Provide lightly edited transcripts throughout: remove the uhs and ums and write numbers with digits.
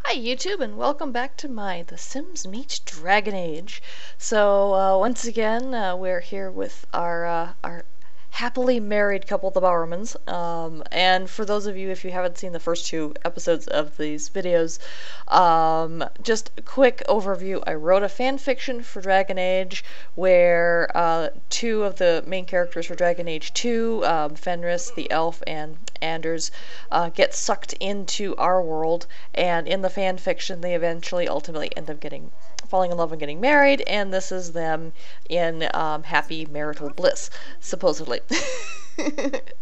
Hi YouTube, and welcome back to my The Sims Meet Dragon Age. So once again, we're here with our happily married couple, the Bowermans. And for those of you, if you haven't seen the first two episodes of these videos, just a quick overview. I wrote a fan fiction for Dragon Age where two of the main characters for Dragon Age 2, Fenris, the elf, and Anders, get sucked into our world, and in the fan fiction they eventually ultimately end up falling in love and getting married, and this is them in happy marital bliss, supposedly.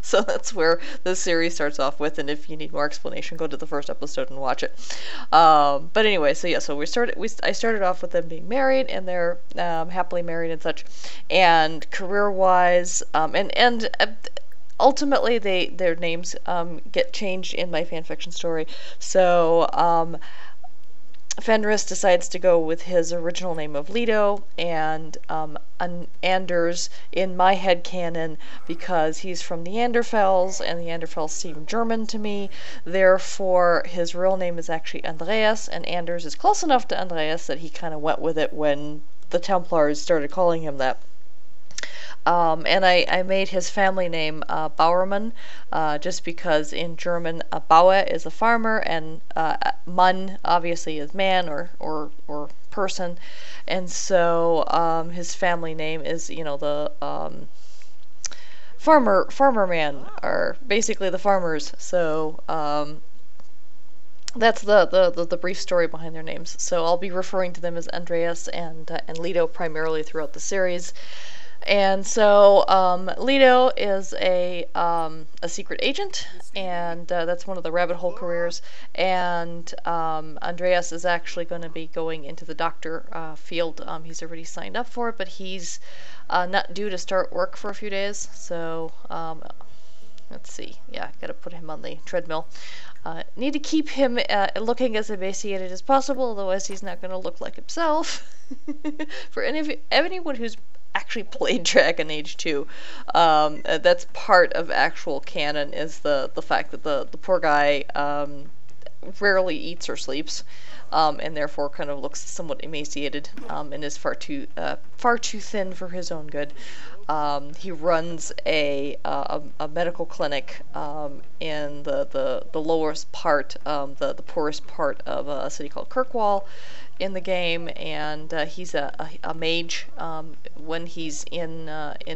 So that's where the series starts off with, and if you need more explanation, go to the first episode and watch it. But anyway, so I started off with them being married, and they're happily married and such, and career-wise, and ultimately their names get changed in my fanfiction story. So Fenris decides to go with his original name of Leto, and Anders in my headcanon, because he's from the Neanderthals, and the Neanderthals seem German to me, therefore his real name is actually Andreas, and Anders is close enough to Andreas that he kind of went with it when the Templars started calling him that. And I made his family name Bowerman, just because in German Bauer is a farmer, and Mann obviously is man or person, and so his family name is, you know, the farmer man, or basically the farmers. So that's the brief story behind their names. So I'll be referring to them as Andreas and Leto primarily throughout the series. And so Leto is a secret agent, and that's one of the rabbit hole careers. And Andreas is actually going to be going into the doctor field. He's already signed up for it, but he's not due to start work for a few days. So let's see. Yeah, got to put him on the treadmill. Need to keep him looking as emaciated as possible, otherwise he's not going to look like himself. For anyone who's actually played Dragon Age 2, that's part of actual canon, is the fact that the poor guy rarely eats or sleeps, and therefore kind of looks somewhat emaciated, and is far too thin for his own good. He runs a medical clinic in the lowest part, the poorest part of a city called Kirkwall in the game, and he's a mage when he's in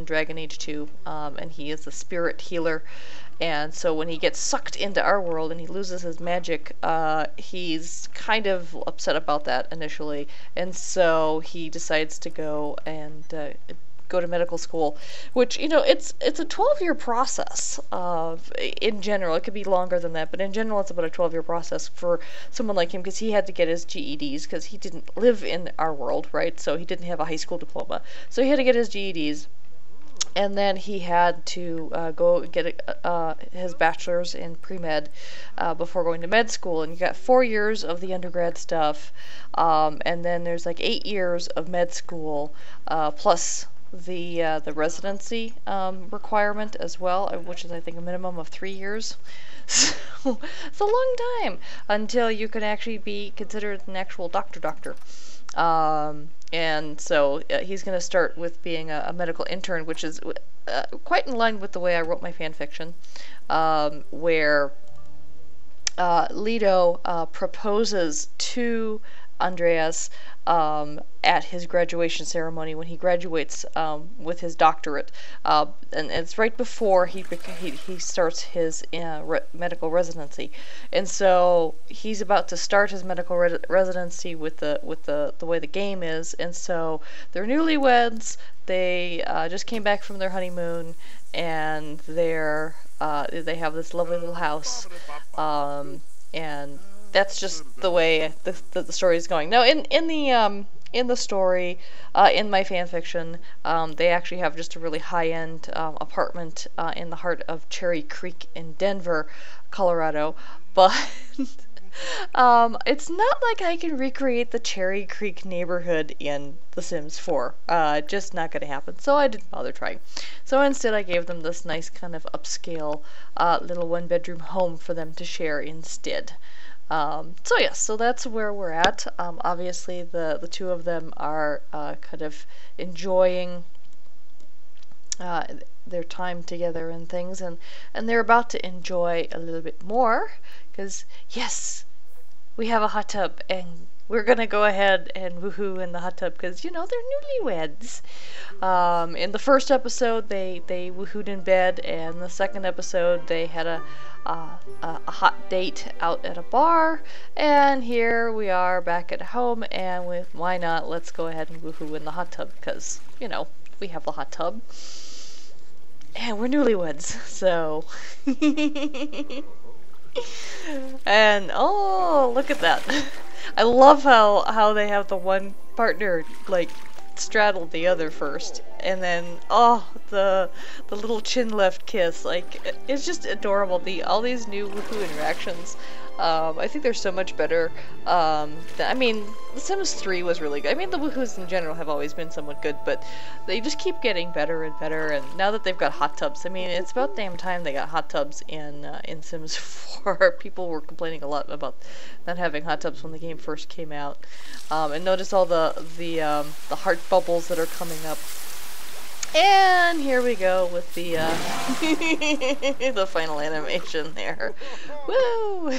Dragon Age 2, and he is a spirit healer. And so when he gets sucked into our world and he loses his magic, he's kind of upset about that initially, and so he decides to go to medical school, which, you know, it's a 12-year process. In general, it could be longer than that, but in general, it's about a 12-year process for someone like him, because he had to get his GEDs, because he didn't live in our world, right? So he didn't have a high school diploma, so he had to get his GEDs. And then he had to go get his bachelor's in pre-med before going to med school. And you got 4 years of the undergrad stuff, and then there's like 8 years of med school, plus the residency requirement as well, which is, I think, a minimum of 3 years. So it's a long time until you can actually be considered an actual doctor. And so he's going to start with being a medical intern, which is quite in line with the way I wrote my fan fiction, where Leto proposes to Andreas at his graduation ceremony when he graduates with his doctorate, and it's right before he starts his medical residency, and so he's about to start his medical residency with the way the game is, and so they're newlyweds. They just came back from their honeymoon, and they have this lovely little house, and that's just the way the story is going. Now, in the story, in my fanfiction, they actually have just a really high-end apartment in the heart of Cherry Creek in Denver, Colorado. But it's not like I can recreate the Cherry Creek neighborhood in The Sims 4. Just not going to happen. So I didn't bother trying. So instead, I gave them this nice kind of upscale little one-bedroom home for them to share instead. So yes, so that's where we're at. Obviously, the two of them are kind of enjoying uh, their time together and things, and they're about to enjoy a little bit more because yes, we have a hot tub and we're gonna go ahead and woohoo in the hot tub because they're newlyweds. In the first episode, they woohooed in bed, and the second episode they had a hot date out at a bar, and here we are back at home, and with why not? Let's go ahead and woohoo in the hot tub because we have the hot tub, and we're newlyweds, so. And oh, look at that! I love how they have the one partner like straddle the other first, and then the little chin left kiss. Like it's just adorable. All these new WooHoo interactions. I think they're so much better. I mean, The Sims 3 was really good. I mean, the WooHoos in general have always been somewhat good, but they just keep getting better and better. And now that they've got hot tubs, I mean, it's about damn time they got hot tubs in Sims 4. People were complaining a lot about not having hot tubs when the game first came out. And notice all the heart bubbles that are coming up. And here we go with the the final animation there. Woo!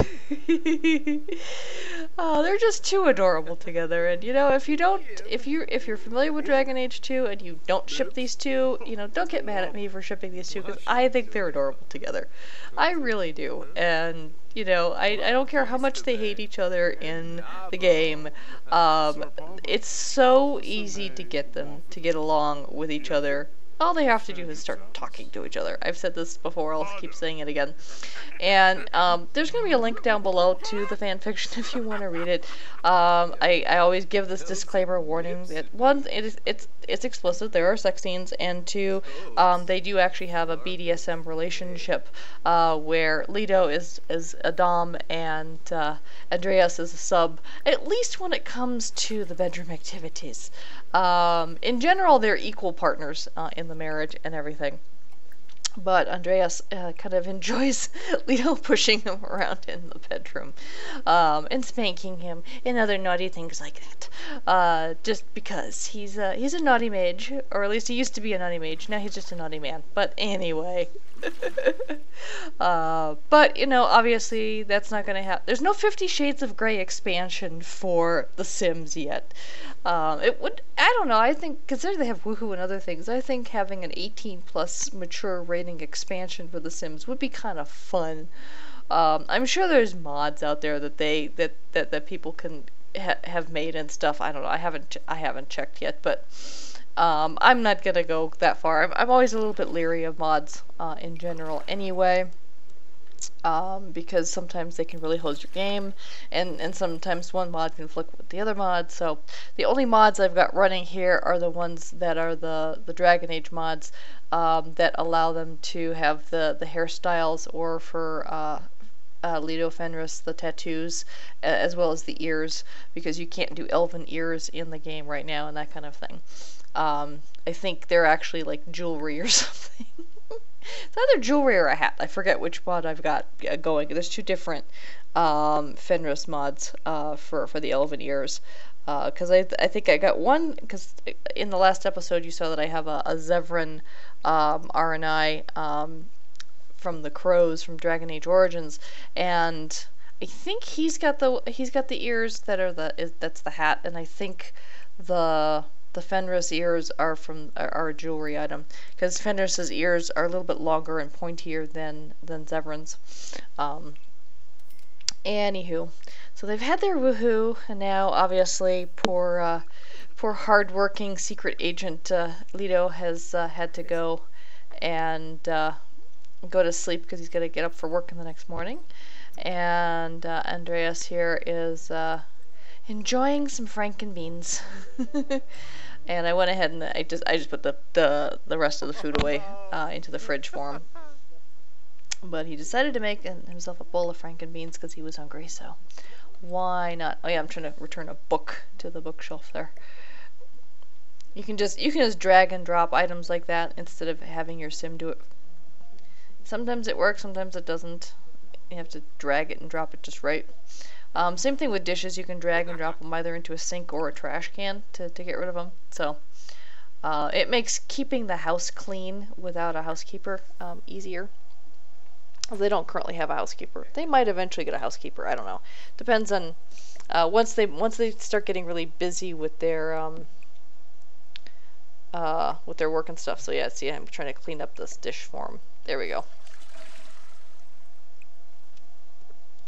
Oh, they're just too adorable together. And if you're familiar with Dragon Age 2 and you don't ship these two, don't get mad at me for shipping these two because I think they're adorable together. I really do. And I don't care how much they hate each other in the game. It's so easy to get them to get along with each other. All they have to do is start talking to each other. I've said this before, I'll keep saying it again. And there's going to be a link down below to the fanfiction if you want to read it. I always give this disclaimer warning that one, it's explicit, there are sex scenes, and two, they do actually have a BDSM relationship where Leto is a dom and Andreas is a sub, at least when it comes to the bedroom activities. In general, they're equal partners in the marriage and everything. But Andreas kind of enjoys Leto pushing him around in the bedroom and spanking him and other naughty things like that. Just because he's a naughty mage, or at least he used to be a naughty mage. Now he's just a naughty man. But anyway. But obviously that's not going to happen. There's no 50 Shades of Grey expansion for The Sims yet. It would, I don't know, I think, considering they have WooHoo and other things, I think having an 18 plus mature rating expansion for The Sims would be kind of fun. I'm sure there's mods out there that that people can have made and stuff. I don't know, I haven't checked yet, but I'm not gonna go that far. I'm always a little bit leery of mods in general anyway. Because sometimes they can really hose your game, and sometimes one mod conflict with the other mod. So the only mods I've got running here are the ones that are the Dragon Age mods that allow them to have the hairstyles, or for Leto Fenris, the tattoos, as well as the ears, because you can't do elven ears in the game right now and that kind of thing. I think they're actually like jewelry or something. It's either jewelry or a hat. I forget which mod I've got going. There's two different Fenris mods for the elven ears. Because I think I got one, because in the last episode you saw that I have a Zevran RNI from the Crows from Dragon Age Origins, and I think he's got the ears that are that's the hat, and I think the Fenris ears are a jewelry item, because Fenris's ears are a little bit longer and pointier than Zevran's. Anywho, so they've had their WooHoo, and now obviously poor hard-working secret agent Leto has had to go and go to sleep because he's got to get up for work in the next morning, and Andreas here is enjoying some frankenbeans. And I went ahead and I just put the rest of the food away into the fridge for him. But he decided to make himself a bowl of frankenbeans because he was hungry, so why not? Oh yeah, I'm trying to return a book to the bookshelf there. You can just drag and drop items like that instead of having your sim do it. Sometimes it works, sometimes it doesn't. You have to drag it and drop it just right. Same thing with dishes. You can drag and drop them either into a sink or a trash can to get rid of them. So it makes keeping the house clean without a housekeeper easier. They don't currently have a housekeeper. They might eventually get a housekeeper. I don't know. Depends on once they start getting really busy with their work and stuff. So yeah, see, I'm trying to clean up this dish for him. There we go.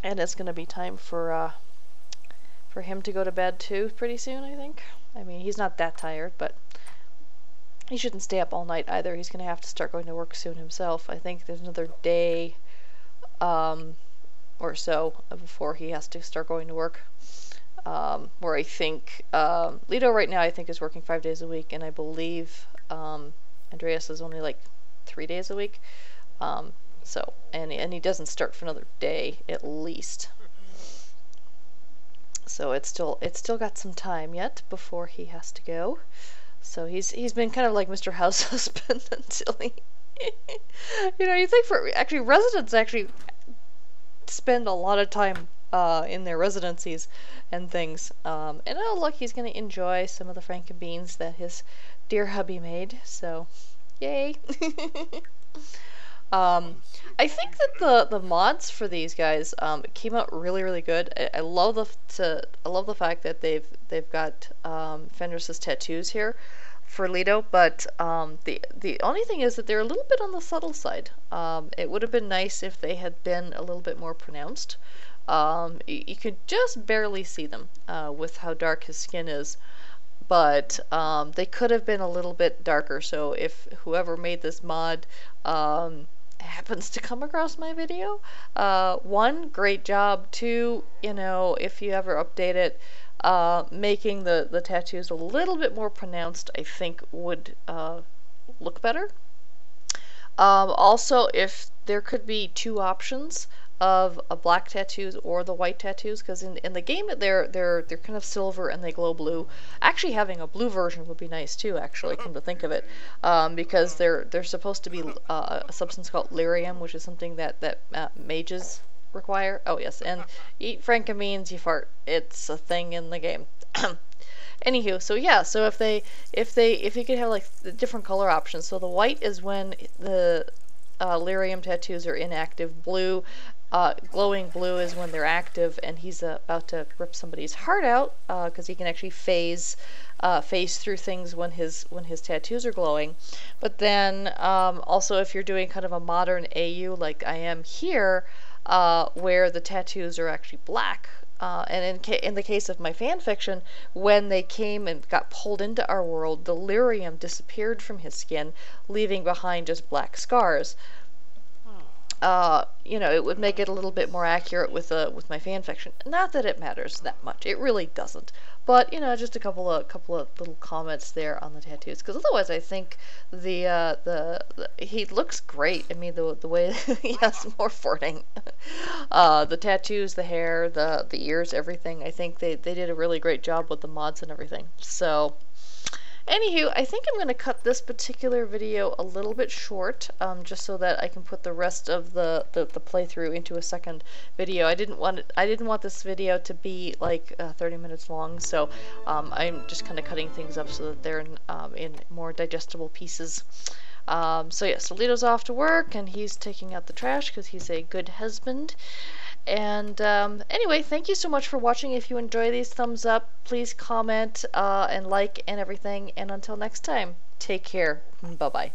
And it's gonna be time for him to go to bed too pretty soon, I think. I mean, he's not that tired, but he shouldn't stay up all night either. He's gonna have to start going to work soon himself. I think there's another day or so before he has to start going to work. Where I think Lido right now I think is working 5 days a week, and I believe Andreas is only like 3 days a week. So and he doesn't start for another day at least. So it's still got some time yet before he has to go. So he's been kind of like Mr. House Husband until he you think for actually residents actually spend a lot of time in their residencies and things. And oh look, he's gonna enjoy some of the frankenbeans that his dear hubby made. So yay. I think that the mods for these guys came out really good. I love the fact that they've got Fenris's tattoos here for Lido, but the only thing is that they're a little bit on the subtle side. It would have been nice if they had been a little bit more pronounced. You could just barely see them with how dark his skin is, but they could have been a little bit darker. So if whoever made this mod happens to come across my video, one, great job. Two, if you ever update it, making the tattoos a little bit more pronounced, I think would look better. Also, if there could be two options of black tattoos or the white tattoos, because in the game they're kind of silver and they glow blue. Actually, having a blue version would be nice too. Actually, come to think of it, because they're supposed to be a substance called lyrium, which is something that mages require. Oh yes, and eat frankenbeans, you fart. It's a thing in the game. Anywho, so yeah, so if you could have like the different color options. So the white is when the lyrium tattoos are inactive. Blue, glowing blue is when they're active, and he's about to rip somebody's heart out because he can actually phase through things when his tattoos are glowing. But then also if you're doing kind of a modern AU like I am here, where the tattoos are actually black. And in the case of my fan fiction, when they came and got pulled into our world, the lyrium disappeared from his skin, leaving behind just black scars. It would make it a little bit more accurate with my fan fiction. Not that it matters that much; it really doesn't. But just a couple of little comments there on the tattoos, because otherwise I think he looks great. I mean the way he has more farting, the tattoos, the hair, the ears, everything. I think they did a really great job with the mods and everything. So. Anywho, I think I'm going to cut this particular video a little bit short, just so that I can put the rest of the playthrough into a second video. I didn't want this video to be like 30 minutes long, so I'm just kind of cutting things up so that they're in more digestible pieces. So yeah, so Lido's off to work, and he's taking out the trash because he's a good husband. And anyway, thank you so much for watching. If you enjoy these, thumbs up, please comment and like and everything. And until next time, take care. Bye-bye.